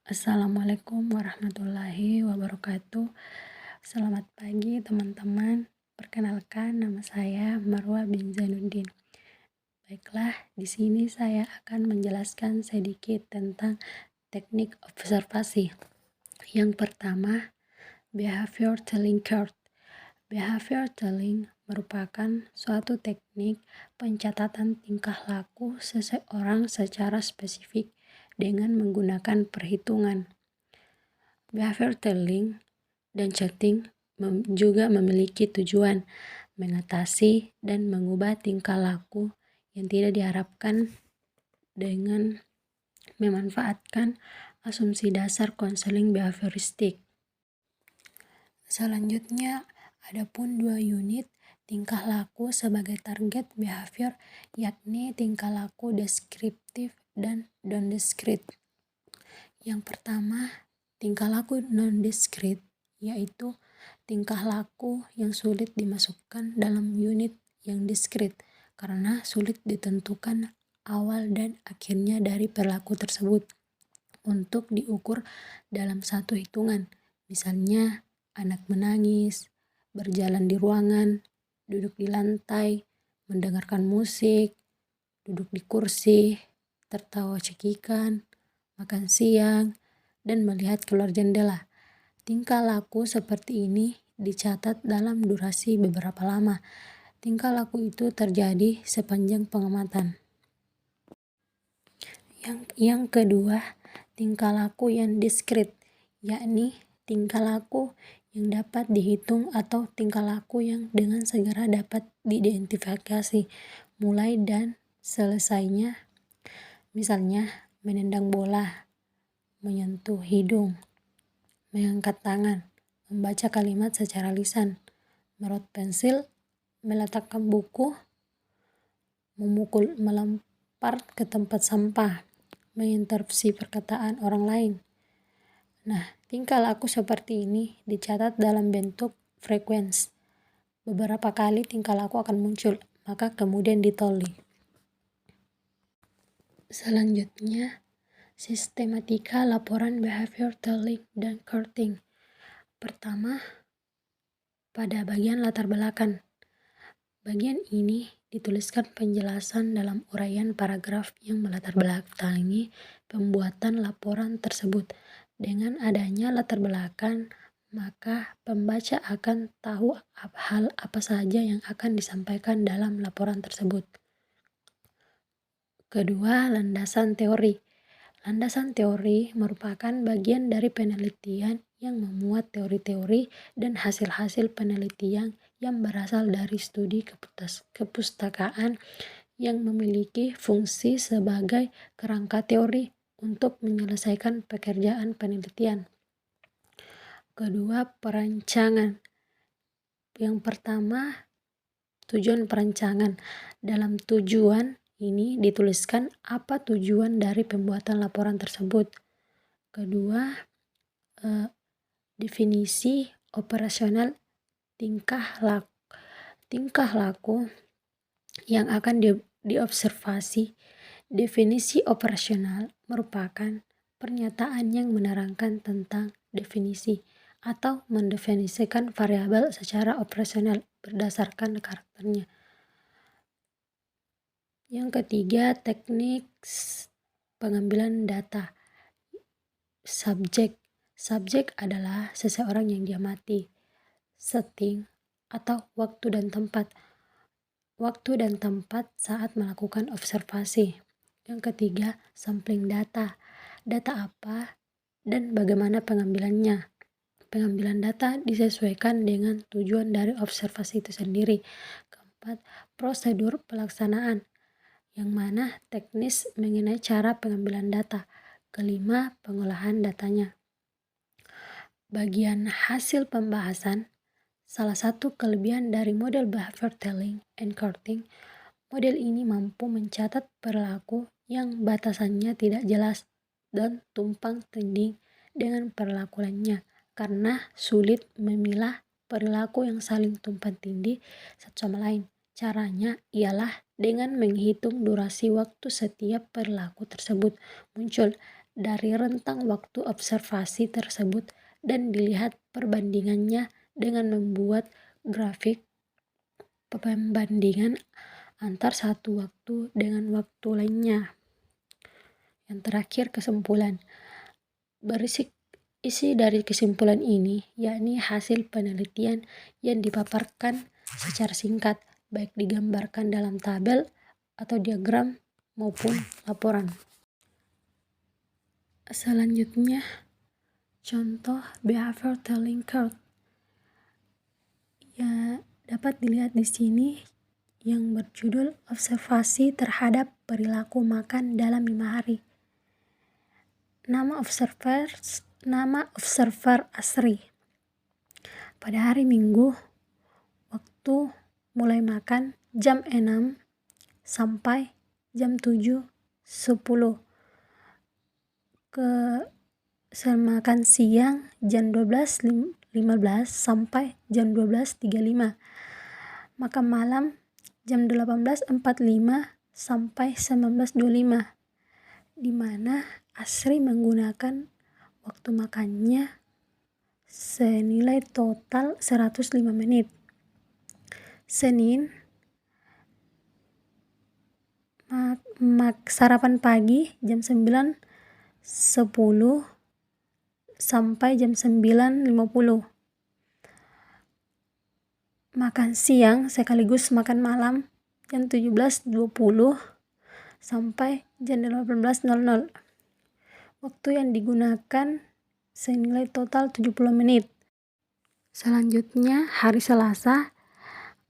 Assalamualaikum warahmatullahi wabarakatuh. Selamat pagi teman-teman. Perkenalkan nama saya Marwa bin Zainuddin. Baiklah, di sini saya akan menjelaskan sedikit tentang teknik observasi. Yang pertama, behavior telling card. Behavior telling merupakan suatu teknik pencatatan tingkah laku seseorang secara spesifik dengan menggunakan perhitungan. Behavior telling dan chatting juga memiliki tujuan mengatasi dan mengubah tingkah laku yang tidak diharapkan dengan memanfaatkan asumsi dasar konseling behavioristik. Selanjutnya, ada pun dua unit tingkah laku sebagai target behavior, yakni tingkah laku deskriptif dan non-deskriptif. Yang pertama, tingkah laku non-diskrit, yaitu tingkah laku yang sulit dimasukkan dalam unit yang diskrit karena sulit ditentukan awal dan akhirnya dari perilaku tersebut untuk diukur dalam satu hitungan. Misalnya, anak menangis, berjalan di ruangan, duduk di lantai, mendengarkan musik, duduk di kursi, tertawa cekikan, makan siang, dan melihat keluar jendela. Tingkah laku seperti ini dicatat dalam durasi beberapa lama. Tingkah laku itu terjadi sepanjang pengamatan. Yang kedua, tingkah laku yang diskrit, yakni tingkah laku yang dapat dihitung atau tingkah laku yang dengan segera dapat diidentifikasi mulai dan selesainya. Misalnya, menendang bola, menyentuh hidung, mengangkat tangan, membaca kalimat secara lisan, merot pensil, meletakkan buku, memukul, melempar ke tempat sampah, menginterupsi perkataan orang lain. Nah, tingkah laku seperti ini dicatat dalam bentuk frekuens. Beberapa kali tingkah laku akan muncul, maka kemudian ditoli. Selanjutnya, sistematika laporan behavior telling dan courting. Pertama, pada bagian latar belakang. Bagian ini dituliskan penjelasan dalam uraian paragraf yang melatar belakangi pembuatan laporan tersebut. Dengan adanya latar belakang, maka pembaca akan tahu hal apa saja yang akan disampaikan dalam laporan tersebut. Kedua, landasan teori. Landasan teori merupakan bagian dari penelitian yang memuat teori-teori dan hasil-hasil penelitian yang berasal dari studi kepustakaan yang memiliki fungsi sebagai kerangka teori untuk menyelesaikan pekerjaan penelitian. Kedua, perancangan. Yang pertama, tujuan perancangan. Dalam tujuan ini dituliskan apa tujuan dari pembuatan laporan tersebut. Kedua, definisi operasional tingkah laku yang akan diobservasi. Definisi operasional merupakan pernyataan yang menerangkan tentang definisi atau mendefinisikan variabel secara operasional berdasarkan karakternya. Yang ketiga, teknik pengambilan data. Subjek adalah seseorang yang diamati. Setting atau waktu dan tempat. Waktu dan tempat saat melakukan observasi. Yang ketiga, sampling data. Data apa dan bagaimana pengambilannya. Pengambilan data disesuaikan dengan tujuan dari observasi itu sendiri. Keempat, prosedur pelaksanaan, yang mana teknis mengenai cara pengambilan data. Kelima, pengolahan datanya. Bagian hasil pembahasan, salah satu kelebihan dari model behavior telling and courting, model ini mampu mencatat perilaku yang batasannya tidak jelas dan tumpang tindih dengan perilaku lainnya karena sulit memilah perilaku yang saling tumpang tindih satu sama lain. Caranya ialah dengan menghitung durasi waktu setiap perilaku tersebut muncul dari rentang waktu observasi tersebut dan dilihat perbandingannya dengan membuat grafik pembandingan antar satu waktu dengan waktu lainnya. Yang terakhir, kesimpulan. Isi dari kesimpulan ini yakni hasil penelitian yang dipaparkan secara singkat, baik digambarkan dalam tabel atau diagram maupun laporan. Selanjutnya, contoh behavior telling curve. Ya, dapat dilihat di sini yang berjudul observasi terhadap perilaku makan dalam 5 hari. Nama observer Asri. Pada hari Minggu, waktu mulai makan jam 6 sampai jam 7.10. Makan siang jam 12.15 sampai jam 12.35. Makan malam jam 18.45 sampai 19.25, di mana Asri menggunakan waktu makannya senilai total 105 menit. Senin, sarapan pagi jam 9.10 sampai jam 9.50. Makan siang sekaligus makan malam jam 17.20 sampai jam 18.00. Waktu yang digunakan senilai total 70 menit. Selanjutnya, hari Selasa,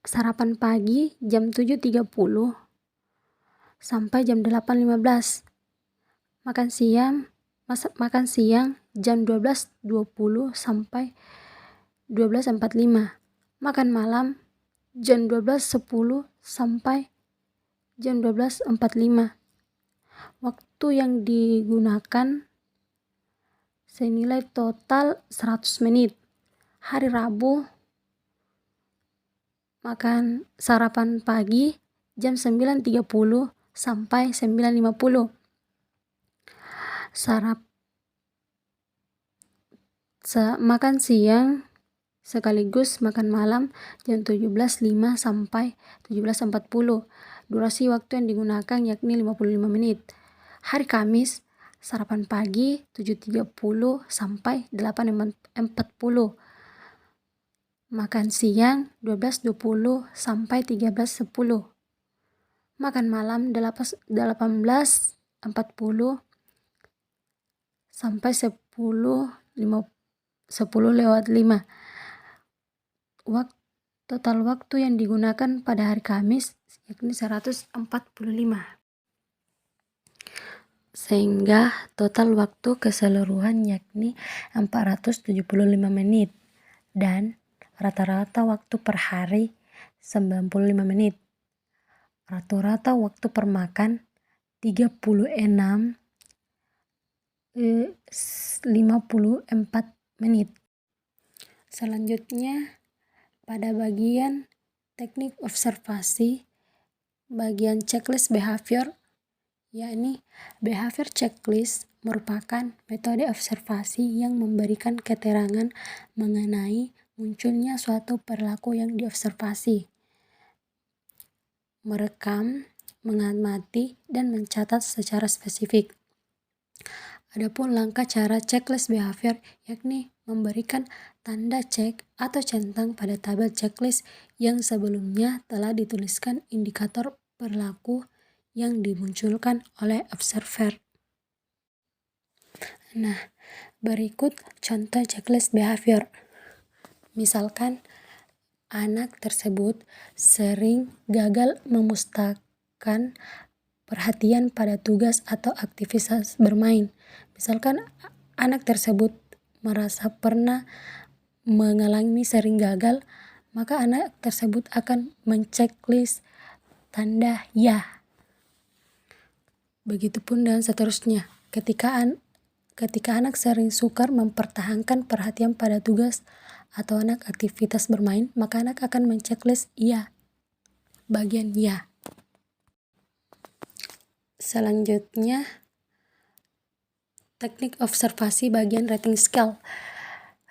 sarapan pagi jam 7.30 sampai jam 8.15. Makan siang jam 12.20 sampai 12.45. Makan malam jam 12.10 sampai jam 12.45. Waktu yang digunakan senilai total 100 menit. Hari Rabu, makan sarapan pagi jam 9.30 sampai 9.50. Makan siang sekaligus makan malam jam 17.05 sampai 17.40. Durasi waktu yang digunakan yakni 55 menit. Hari Kamis, sarapan pagi 7.30 sampai 8.40. Makan siang 12.20 sampai 13.10. Makan malam 18.40 sampai 10:05. Total waktu yang digunakan pada hari Kamis yakni 145. Sehingga total waktu keseluruhan yakni 475 menit dan rata-rata waktu per hari 95 menit. Rata-rata waktu per makan 36:54 menit. Selanjutnya, pada bagian teknik observasi, bagian checklist behavior, yakni behavior checklist merupakan metode observasi yang memberikan keterangan mengenai munculnya suatu perilaku yang diobservasi, merekam, mengamati, dan mencatat secara spesifik. Adapun langkah cara checklist behavior yakni memberikan tanda cek atau centang pada tabel checklist yang sebelumnya telah dituliskan indikator perilaku yang dimunculkan oleh observer. Nah, berikut contoh checklist behavior. Misalkan anak tersebut sering gagal memusatkan perhatian pada tugas atau aktivitas bermain. Misalkan anak tersebut merasa pernah mengalami sering gagal, maka anak tersebut akan menceklis tanda ya. Begitupun dan seterusnya. Ketika anak sering sukar mempertahankan perhatian pada tugas atau anak aktivitas bermain, maka anak akan menceklis ya, bagian ya. Selanjutnya, teknik observasi bagian rating scale.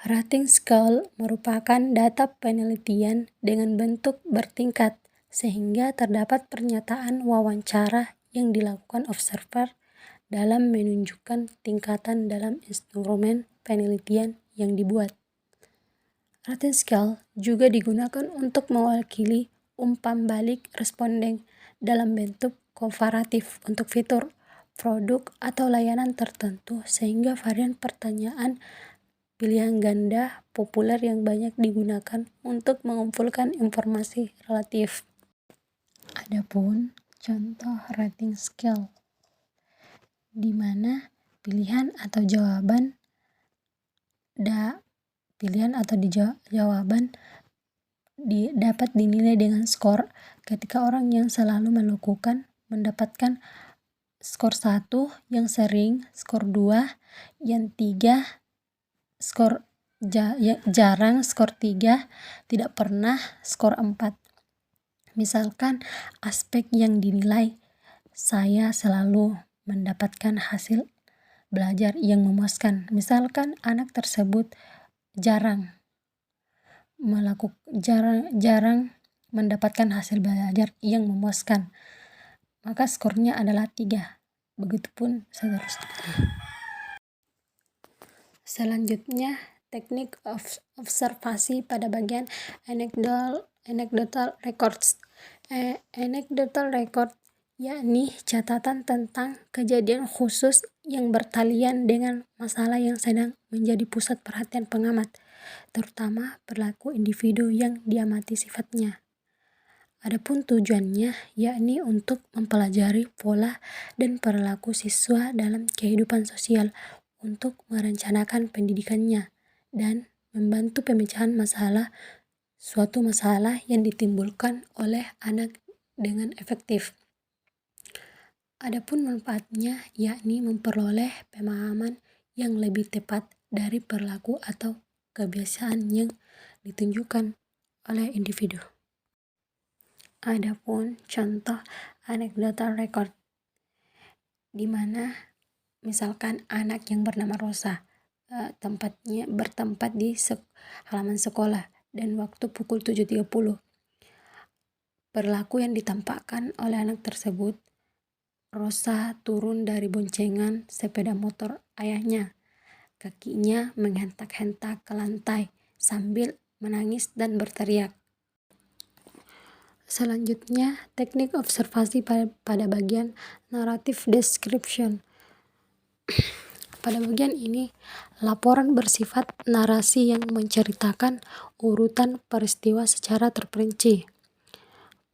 Rating scale merupakan data penelitian dengan bentuk bertingkat, sehingga terdapat pernyataan wawancara yang dilakukan observer dalam menunjukkan tingkatan dalam instrumen penelitian yang dibuat. Rating scale juga digunakan untuk mewakili umpan balik responden dalam bentuk komparatif untuk fitur, produk, atau layanan tertentu, sehingga varian pertanyaan pilihan ganda populer yang banyak digunakan untuk mengumpulkan informasi relatif. Adapun contoh rating scale, di mana pilihan atau jawaban dapat dinilai dengan skor ketika orang yang selalu melakukan mendapatkan skor 1, yang sering skor 2, yang 3 skor jarang skor 3, tidak pernah skor 4. Misalkan aspek yang dinilai, saya selalu mendapatkan hasil belajar yang memuaskan. Misalkan anak tersebut jarang mendapatkan hasil belajar yang memuaskan, maka skornya adalah 3. Begitupun seterusnya. Selanjutnya, teknik observasi pada bagian anecdotal records. Anecdotal record yakni catatan tentang kejadian khusus yang bertalian dengan masalah yang sedang menjadi pusat perhatian pengamat, terutama perilaku individu yang diamati sifatnya. Adapun tujuannya yakni untuk mempelajari pola dan perilaku siswa dalam kehidupan sosial, untuk merencanakan pendidikannya dan membantu pemecahan suatu masalah yang ditimbulkan oleh anak dengan efektif. Adapun manfaatnya yakni memperoleh pemahaman yang lebih tepat dari perilaku atau kebiasaan yang ditunjukkan oleh individu. Adapun contoh anecdotal record, di mana misalkan anak yang bernama Rosa bertempat di halaman sekolah dan waktu pukul 7.30. Perilaku yang ditampakkan oleh anak tersebut, Rosa turun dari boncengan sepeda motor ayahnya. Kakinya menghentak-hentak ke lantai sambil menangis dan berteriak. Selanjutnya, teknik observasi pada bagian narrative description. Pada bagian ini, laporan bersifat narasi yang menceritakan urutan peristiwa secara terperinci.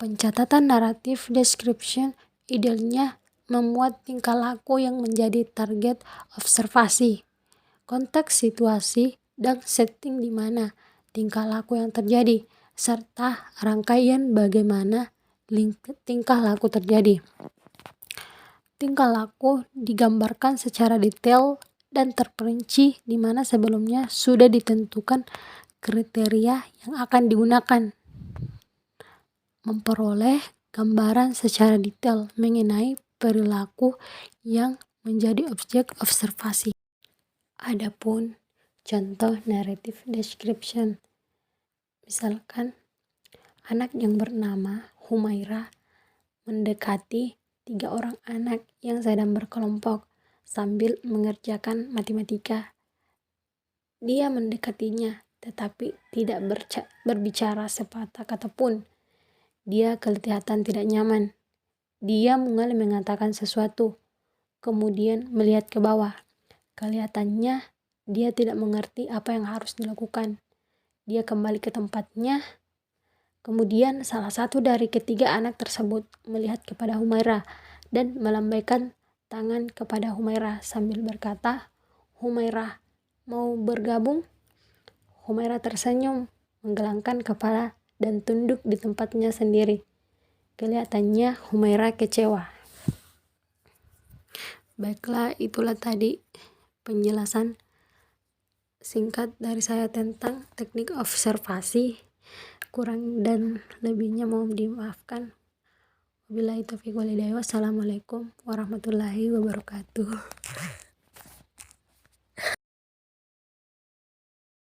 Pencatatan narrative description idealnya memuat tingkah laku yang menjadi target observasi, konteks situasi dan setting di mana tingkah laku yang terjadi, serta rangkaian bagaimana tingkah laku terjadi. Tingkah laku digambarkan secara detail dan terperinci di mana sebelumnya sudah ditentukan kriteria yang akan digunakan. Memperoleh gambaran secara detail mengenai perilaku yang menjadi objek observasi. Adapun contoh narrative description, misalkan anak yang bernama Humaira mendekati 3 orang anak yang sedang berkelompok sambil mengerjakan matematika. Dia mendekatinya, tetapi tidak berbicara sepatah kata pun. Dia kelihatan tidak nyaman. Dia mulai mengatakan sesuatu, kemudian melihat ke bawah. Kelihatannya dia tidak mengerti apa yang harus dilakukan. Dia kembali ke tempatnya. Kemudian salah satu dari ketiga anak tersebut melihat kepada Humaira dan melambaikan tangan kepada Humaira sambil berkata, "Humaira, mau bergabung?" Humaira tersenyum, menggelengkan kepala dan tunduk di tempatnya sendiri. Kelihatannya Humaira kecewa. Baiklah, itulah tadi penjelasan singkat dari saya tentang teknik observasi. Kurang dan lebihnya mohon dimaafkan. Wabillahi taufiq wal hidayah. Wassalamualaikum warahmatullahi wabarakatuh.